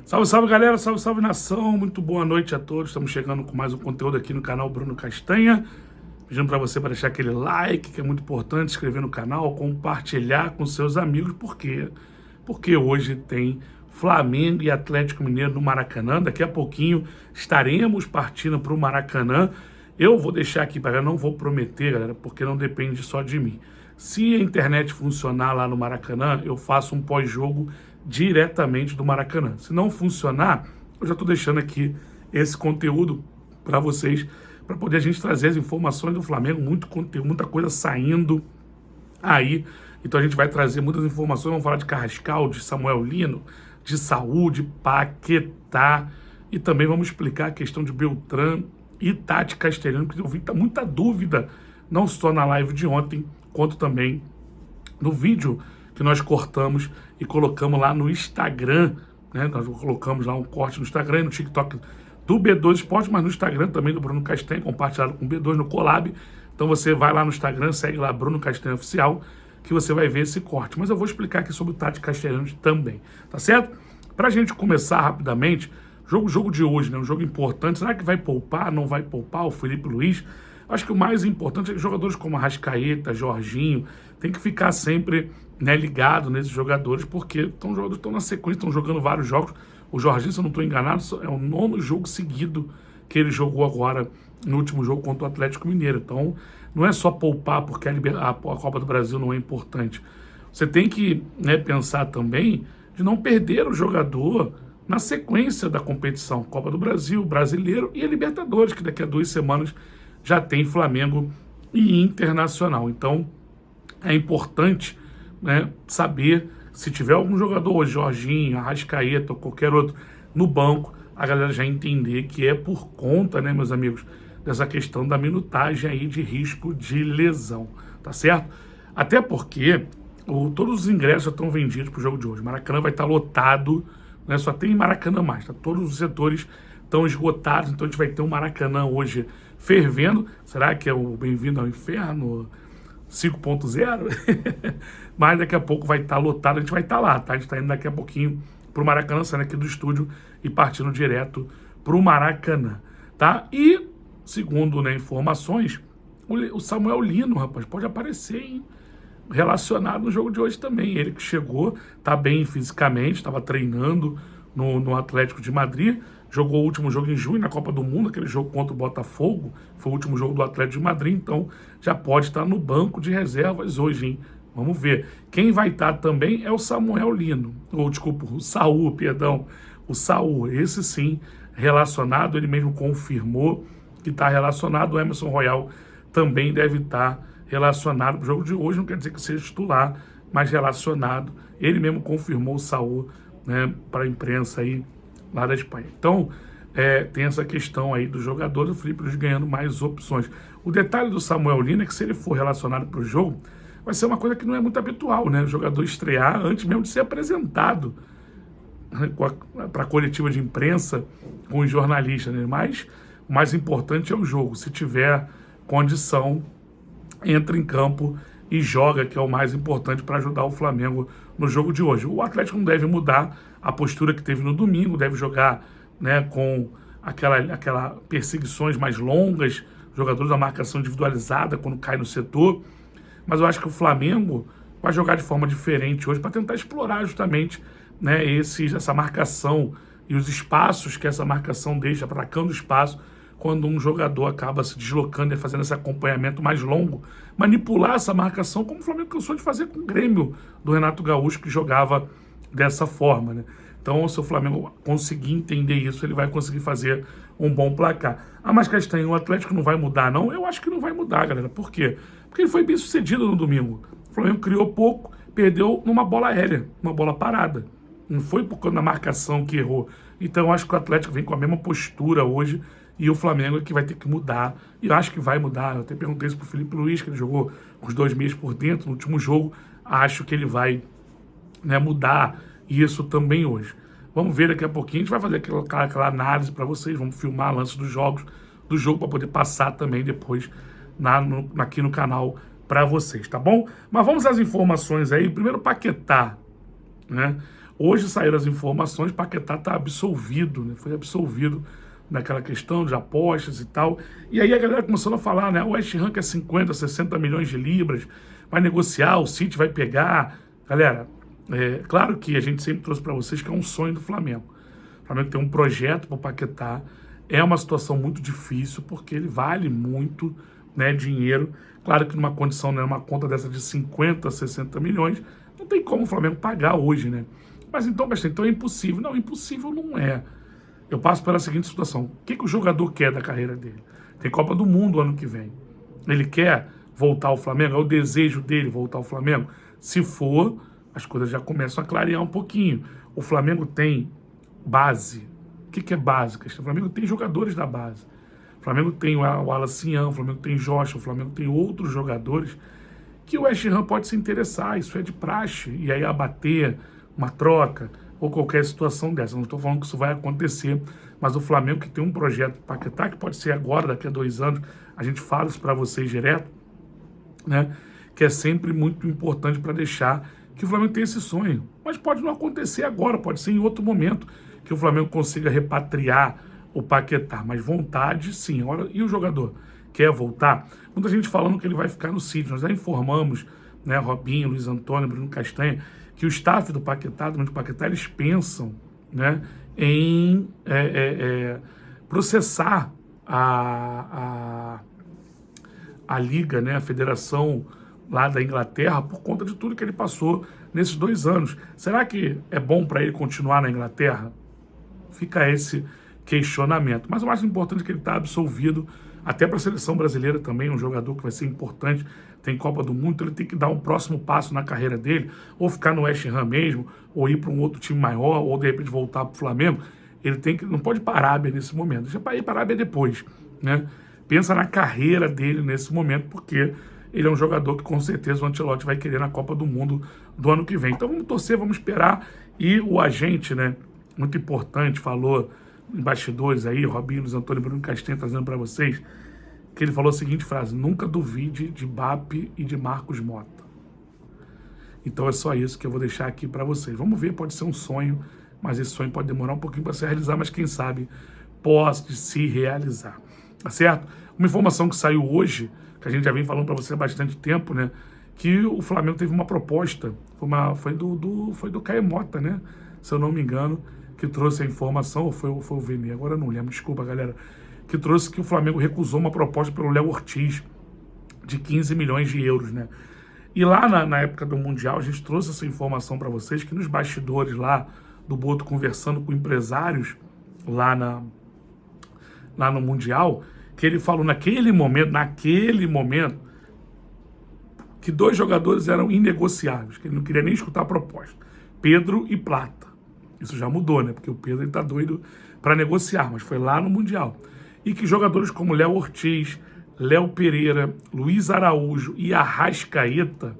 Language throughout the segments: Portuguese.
Salve, salve galera, salve, salve nação, muito boa noite a todos. Estamos chegando com mais um conteúdo aqui no canal Bruno Castanha. Pedindo para você para deixar aquele like, que é muito importante, inscrever no canal, compartilhar com seus amigos. Por quê? Porque hoje tem Flamengo e Atlético Mineiro no Maracanã. Daqui a pouquinho estaremos partindo para o Maracanã. Eu vou deixar aqui, para não vou prometer, galera, porque não depende só de mim. Se a internet funcionar lá no Maracanã, eu faço um pós-jogo diretamente do Maracanã. Se não funcionar, eu já estou deixando aqui esse conteúdo para vocês, para poder a gente trazer as informações do Flamengo, muito conteúdo, muita coisa saindo aí. Então a gente vai trazer muitas informações, vamos falar de Carrascal, de Samuel Lino, de Saúl, de Paquetá, e também vamos explicar a questão de Beltrán e Tati Castelhano, porque eu vi que tá muita dúvida, não só na live de ontem, quanto também no vídeo que nós cortamos e colocamos lá no Instagram, né? Nós colocamos lá um corte no Instagram e no TikTok do B2 Esporte, mas no Instagram também do Bruno Castanha, compartilhado com o B2 no Collab. Então você vai lá no Instagram, segue lá Bruno Castanha Oficial, que você vai ver esse corte. Mas eu vou explicar aqui sobre o Tati Castelhano também, tá certo? Pra gente começar rapidamente, jogo de hoje, né? Um jogo importante. Será que vai poupar, não vai poupar o Felipe Luiz? Acho que o mais importante é que jogadores como Arrascaeta, Jorginho, tem que ficar sempre, né, ligado nesses jogadores, porque os jogadores estão na sequência, estão jogando vários jogos. O Jorginho, se eu não estou enganado, é o 9º jogo seguido que ele jogou agora no último jogo contra o Atlético Mineiro. Então, não é só poupar porque a Copa do Brasil não é importante. Você tem que, né, pensar também de não perder o jogador na sequência da competição. Copa do Brasil, Brasileiro e a Libertadores, que daqui a 2 semanas já tem Flamengo e Internacional. Então, é importante, né, saber se tiver algum jogador hoje, Jorginho, Arrascaeta ou qualquer outro, no banco, a galera já entender que é por conta, né, meus amigos, dessa questão da minutagem aí de risco de lesão, tá certo? Até porque todos os ingressos já estão vendidos para o jogo de hoje. Maracanã vai estar lotado, né, só tem Maracanã mais, tá? Todos os setores estão esgotados, então a gente vai ter um Maracanã hoje fervendo. Será que é o Bem-vindo ao Inferno 5.0? Mas daqui a pouco vai estar lotado, a gente vai estar lá, tá? A gente está indo daqui a pouquinho pro Maracanã, saindo aqui do estúdio e partindo direto pro Maracanã, tá? E, segundo, né, informações, o Samuel Lino, rapaz, pode aparecer, hein, relacionado no jogo de hoje também. Ele que chegou, tá bem fisicamente, estava treinando no Atlético de Madrid, jogou o último jogo em junho na Copa do Mundo, aquele jogo contra o Botafogo, foi o último jogo do Atlético de Madrid, então já pode estar no banco de reservas hoje, hein? Vamos ver. Quem vai estar também é o Samuel Lino, ou desculpa, o Saúl, perdão, o Saúl, esse sim, relacionado, ele mesmo confirmou que está relacionado. O Emerson Royal também deve estar relacionado para o jogo de hoje, não quer dizer que seja titular, mas relacionado. Ele mesmo confirmou o Saúl, né, para a imprensa aí lá da Espanha. Então, tem essa questão aí do jogador, do Felipe Luiz ganhando mais opções. O detalhe do Samuel Lino é que se ele for relacionado para o jogo, vai ser uma coisa que não é muito habitual, né? O jogador estrear antes mesmo de ser apresentado, né, para a coletiva de imprensa com os jornalistas, né? Mas o mais importante é o jogo. Se tiver condição, entra em campo e joga, que é o mais importante para ajudar o Flamengo no jogo de hoje. O Atlético não deve mudar a postura que teve no domingo, deve jogar, né, com aquela perseguições mais longas, jogadores da marcação individualizada quando cai no setor. Mas eu acho que o Flamengo vai jogar de forma diferente hoje para tentar explorar justamente, né, essa marcação e os espaços que essa marcação deixa, atacando o espaço, quando um jogador acaba se deslocando e fazendo esse acompanhamento mais longo, manipular essa marcação, como o Flamengo cansou de fazer com o Grêmio do Renato Gaúcho, que jogava dessa forma, né? Então, se o Flamengo conseguir entender isso, ele vai conseguir fazer um bom placar. Mas Castanho, o Atlético não vai mudar, não? Eu acho que não vai mudar, galera. Por quê? Porque ele foi bem sucedido no domingo. O Flamengo criou pouco, perdeu numa bola aérea, uma bola parada. Não foi por conta da marcação que errou. Então, eu acho que o Atlético vem com a mesma postura hoje, e o Flamengo é que vai ter que mudar. E eu acho que vai mudar. Eu até perguntei isso pro Felipe Luiz, que ele jogou uns 2 meses por dentro no último jogo. Acho que ele vai, né, mudar isso também hoje. Vamos ver daqui a pouquinho. A gente vai fazer aquela análise para vocês. Vamos filmar lances do jogo para poder passar também depois aqui no canal para vocês, tá bom? Mas vamos às informações aí. Primeiro, Paquetá, né? Hoje saíram as informações, Paquetá está absolvido, né? Foi absolvido naquela questão de apostas e tal. E aí a galera começou a falar, né? O West Ham quer 50, 60 milhões de libras, vai negociar, o City vai pegar. Galera, claro que a gente sempre trouxe para vocês que é um sonho do Flamengo. O Flamengo tem um projeto para o Paquetá. É uma situação muito difícil, porque ele vale muito, né, dinheiro. Claro que numa condição, né, uma conta dessa de 50, 60 milhões, não tem como o Flamengo pagar hoje, né? Mas então, Gastão, então é impossível. Não, impossível não é. Eu passo pela seguinte situação. O que o jogador quer da carreira dele? Tem Copa do Mundo ano que vem. Ele quer voltar ao Flamengo? É o desejo dele voltar ao Flamengo? Se for, as coisas já começam a clarear um pouquinho. O Flamengo tem base. O que é base? O Flamengo tem jogadores da base. O Flamengo tem o Alacian, o Flamengo tem Josh, o Flamengo tem outros jogadores que o West Ham pode se interessar. Isso é de praxe. E aí abater uma troca ou qualquer situação dessa. Não estou falando que isso vai acontecer, mas o Flamengo que tem um projeto Paquetá, que pode ser agora, daqui a 2 anos, a gente fala isso para vocês direto, né? Que é sempre muito importante para deixar que o Flamengo tenha esse sonho. Mas pode não acontecer agora, pode ser em outro momento que o Flamengo consiga repatriar o Paquetá. Mas vontade, sim. Agora, e o jogador quer voltar? Muita gente falando que ele vai ficar no City. Nós já informamos, né, Robinho, Luiz Antônio, Bruno Castanha, que o staff do Paquetá, do Paquetá, eles pensam, né, em processar a Liga, né, a Federação lá da Inglaterra, por conta de tudo que ele passou nesses 2 anos. Será que é bom para ele continuar na Inglaterra? Fica esse questionamento. Mas o mais importante é que ele está absolvido, até para a seleção brasileira também, um jogador que vai ser importante, tem Copa do Mundo, então ele tem que dar um próximo passo na carreira dele, ou ficar no West Ham mesmo, ou ir para um outro time maior, ou de repente voltar para o Flamengo. Ele tem que, não pode ir para a Arábia nesse momento, deixa para ir para a Arábia depois, né? Pensa na carreira dele nesse momento, porque ele é um jogador que com certeza o Ancelotti vai querer na Copa do Mundo do ano que vem. Então vamos torcer, vamos esperar. E o agente, né, muito importante, falou em bastidores aí, Robinho, Luiz Antônio, Bruno Castanha, trazendo para vocês, que ele falou a seguinte frase: nunca duvide de Mbappé e de Marcos Mota. Então é só isso que eu vou deixar aqui para vocês. Vamos ver, pode ser um sonho, mas esse sonho pode demorar um pouquinho para se realizar, mas quem sabe pode se realizar. Tá certo? Uma informação que saiu hoje, que a gente já vem falando para você há bastante tempo, né? Que o Flamengo teve uma proposta, foi do Caio Mota, né? Se eu não me engano, que trouxe a informação, ou foi o Vene, agora eu não lembro, desculpa, galera, que trouxe que o Flamengo recusou uma proposta pelo Léo Ortiz de 15 milhões de euros, né? E lá na época do Mundial, a gente trouxe essa informação para vocês, que nos bastidores lá do Boto, conversando com empresários lá no Mundial, que ele falou naquele momento, que 2 jogadores eram inegociáveis, que ele não queria nem escutar a proposta: Pedro e Plata. Isso já mudou, né? Porque o Pedro está doido para negociar, mas foi lá no Mundial. E que jogadores como Léo Ortiz, Léo Pereira, Luiz Araújo e Arrascaeta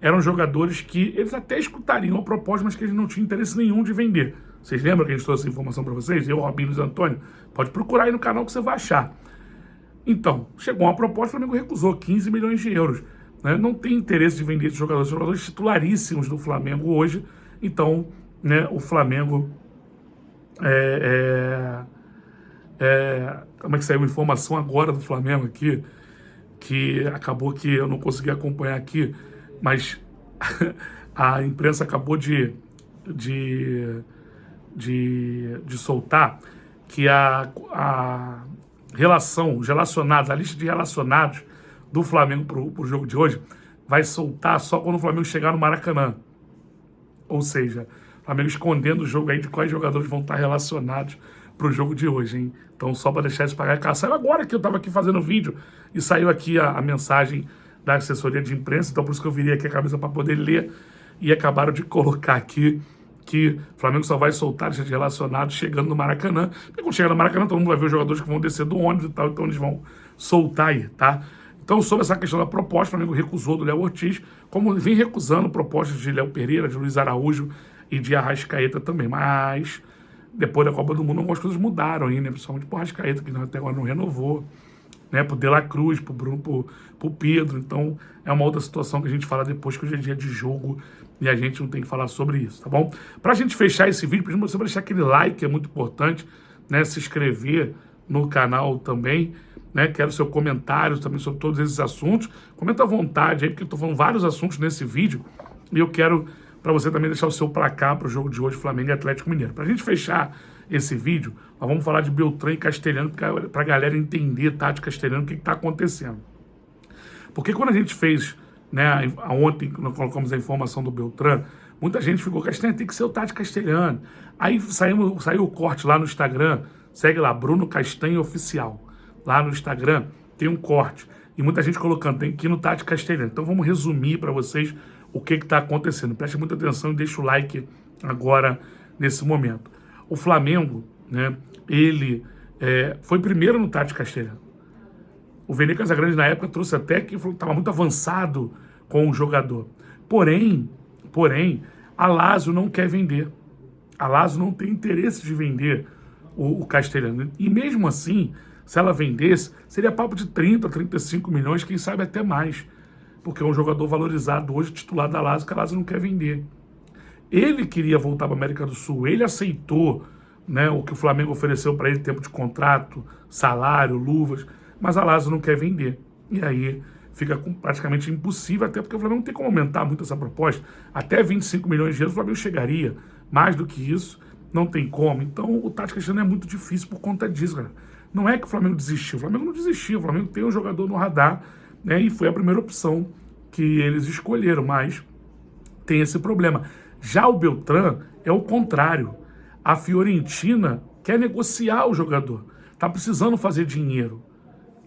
eram jogadores que eles até escutariam a proposta, mas que eles não tinham interesse nenhum de vender. Vocês lembram que a gente trouxe essa informação para vocês? Eu, Robinho, Luiz Antônio. Pode procurar aí no canal que você vai achar. Então, chegou uma proposta, o Flamengo recusou 15 milhões de euros. Né? Não tem interesse de vender esses jogadores titularíssimos do Flamengo hoje. Então, né, o Flamengo como é que saiu uma informação agora do Flamengo aqui, que acabou que eu não consegui acompanhar aqui, mas a imprensa acabou de soltar que a relação, os relacionados, a lista de relacionados do Flamengo para o jogo de hoje vai soltar só quando o Flamengo chegar no Maracanã. Ou seja, o Flamengo escondendo o jogo aí de quais jogadores vão estar relacionados para o jogo de hoje, hein? Então, só para deixar isso pagar cá. Saiu agora que eu estava aqui fazendo vídeo e saiu aqui a mensagem da assessoria de imprensa, então por isso que eu virei aqui a cabeça para poder ler, e acabaram de colocar aqui que o Flamengo só vai soltar a lista de relacionados chegando no Maracanã. Porque quando chegar no Maracanã, todo mundo vai ver os jogadores que vão descer do ônibus e tal, então eles vão soltar aí, tá? Então, sobre essa questão da proposta, o Flamengo recusou do Léo Ortiz, como vem recusando propostas de Léo Pereira, de Luiz Araújo e de Arrascaeta também. Mas, depois da Copa do Mundo, algumas coisas mudaram aí, né? Principalmente por Arrascaeta, que até agora não renovou. né, pro De La Cruz, pro Bruno, pro Pedro. Então, é uma outra situação que a gente fala depois, que hoje é dia de jogo e a gente não tem que falar sobre isso, tá bom? Pra gente fechar esse vídeo, pedimos você deixar aquele like, é muito importante, né, se inscrever no canal também, né, quero seu comentário também sobre todos esses assuntos. Comenta à vontade aí, porque eu tô falando vários assuntos nesse vídeo e eu quero para você também deixar o seu placar para o jogo de hoje, Flamengo e Atlético Mineiro. Pra gente fechar esse vídeo, nós vamos falar de Beltrán e Castelhano, para a galera entender, Tati Castelhano, o que está acontecendo. Porque quando a gente fez, né, ontem, nós colocamos a informação do Beltrán, muita gente ficou, Castelhano, tem que ser o Tati Castelhano. Aí saiu o corte lá no Instagram, segue lá, Bruno Castanho Oficial. Lá no Instagram tem um corte. E muita gente colocando, tem que ir no Tati Castelhano. Então vamos resumir para vocês o que está acontecendo. Preste muita atenção e deixa o like agora, nesse momento. O Flamengo, né, ele foi primeiro no Tati Castelhano. O Vene Casagrande, na época, trouxe até que estava muito avançado com o jogador. Porém, a Lazio não quer vender. A Lazio não tem interesse de vender o Castelhano. E mesmo assim, se ela vendesse, seria papo de 30, 35 milhões, quem sabe até mais. Porque é um jogador valorizado hoje, titular da Lazio, que a Lazio não quer vender. Ele queria voltar para a América do Sul, ele aceitou, né, o que o Flamengo ofereceu para ele, tempo de contrato, salário, luvas, mas a Lazio não quer vender. E aí fica praticamente impossível, até porque o Flamengo não tem como aumentar muito essa proposta. Até 25 milhões de euros o Flamengo chegaria. Mais do que isso, não tem como. Então o Tati Castelhano é muito difícil por conta disso, cara. Não é que o Flamengo desistiu, o Flamengo não desistiu, o Flamengo tem um jogador no radar, né, e foi a primeira opção que eles escolheram, mas tem esse problema. Já o Beltrán é o contrário. A Fiorentina quer negociar o jogador, tá precisando fazer dinheiro,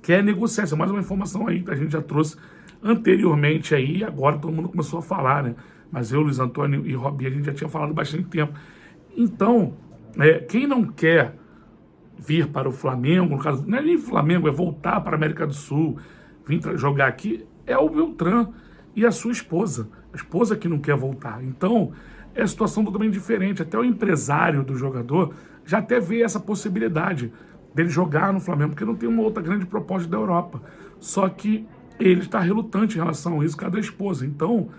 quer negociar. Essa é mais uma informação aí que a gente já trouxe anteriormente aí, e agora todo mundo começou a falar, né? Mas eu, Luiz Antônio e Robinho, a gente já tinha falado há bastante tempo. Então, quem não quer vir para o Flamengo, no caso, não é nem Flamengo, é voltar para a América do Sul, vir jogar aqui, é o Beltrán e a sua esposa. A esposa que não quer voltar. Então, é a situação totalmente diferente. Até o empresário do jogador já até vê essa possibilidade dele jogar no Flamengo, porque não tem uma outra grande proposta da Europa. Só que ele está relutante em relação a isso, cada esposa. Então,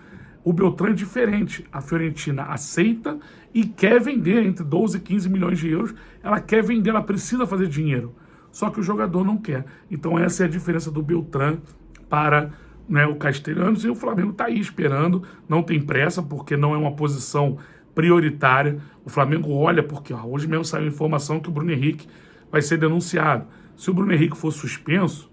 o Beltrán é diferente. A Fiorentina aceita e quer vender entre 12 e 15 milhões de euros. Ela quer vender, ela precisa fazer dinheiro. Só que o jogador não quer. Então essa é a diferença do Beltrán para, né, o Castelhano. E o Flamengo está aí esperando, não tem pressa, porque não é uma posição prioritária. O Flamengo olha, porque hoje mesmo saiu a informação que o Bruno Henrique vai ser denunciado. Se o Bruno Henrique for suspenso,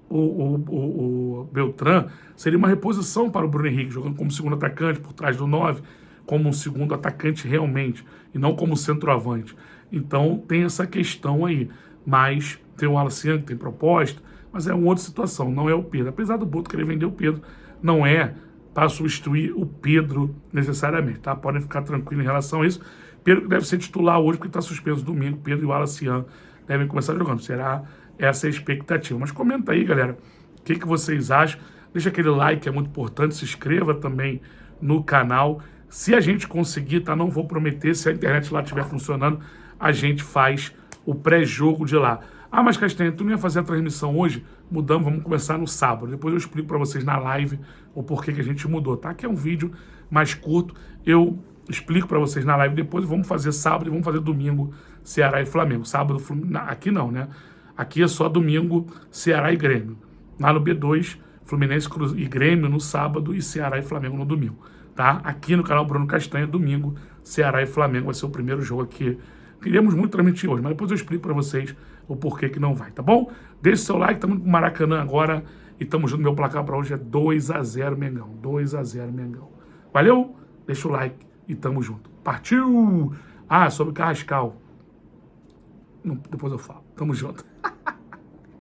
o Beltrán seria uma reposição para o Bruno Henrique, jogando como segundo atacante, por trás do 9, como um segundo atacante realmente, e não como centroavante. Então tem essa questão aí. Mas tem o Alcian que tem proposta, mas é uma outra situação, não é o Pedro. Apesar do Boto querer vender o Pedro, não é para substituir o Pedro necessariamente, tá? Podem ficar tranquilos em relação a isso. Pedro que deve ser titular hoje, porque está suspenso domingo. Pedro e o Alcian devem começar jogando. Será essa a expectativa. Mas comenta aí, galera, o que vocês acham. Deixa aquele like, é muito importante. Se inscreva também no canal. Se a gente conseguir, tá? Não vou prometer, se a internet lá estiver funcionando, a gente faz o pré-jogo de lá. Ah, mas Castanha, tu não ia fazer a transmissão hoje? Mudamos, vamos começar no sábado. Depois eu explico para vocês na live o porquê que a gente mudou, tá? Que é um vídeo mais curto. Eu explico para vocês na live depois. Vamos fazer sábado e vamos fazer domingo, Ceará e Flamengo. Sábado, aqui não, né? Aqui é só domingo, Ceará e Grêmio. Lá no B2, Fluminense e Grêmio no sábado e Ceará e Flamengo no domingo, tá? Aqui no canal Bruno Castanha, domingo, Ceará e Flamengo vai ser o primeiro jogo aqui. Queríamos muito transmitir hoje, mas depois eu explico para vocês o porquê que não vai, tá bom? Deixe seu like, estamos no Maracanã agora e estamos junto. Meu placar para hoje é 2-0 Mengão, 2-0 Mengão. Valeu? Deixa o like e tamo junto. Partiu! Ah, sobre Carrascal. Não, depois eu falo. Tamo junto.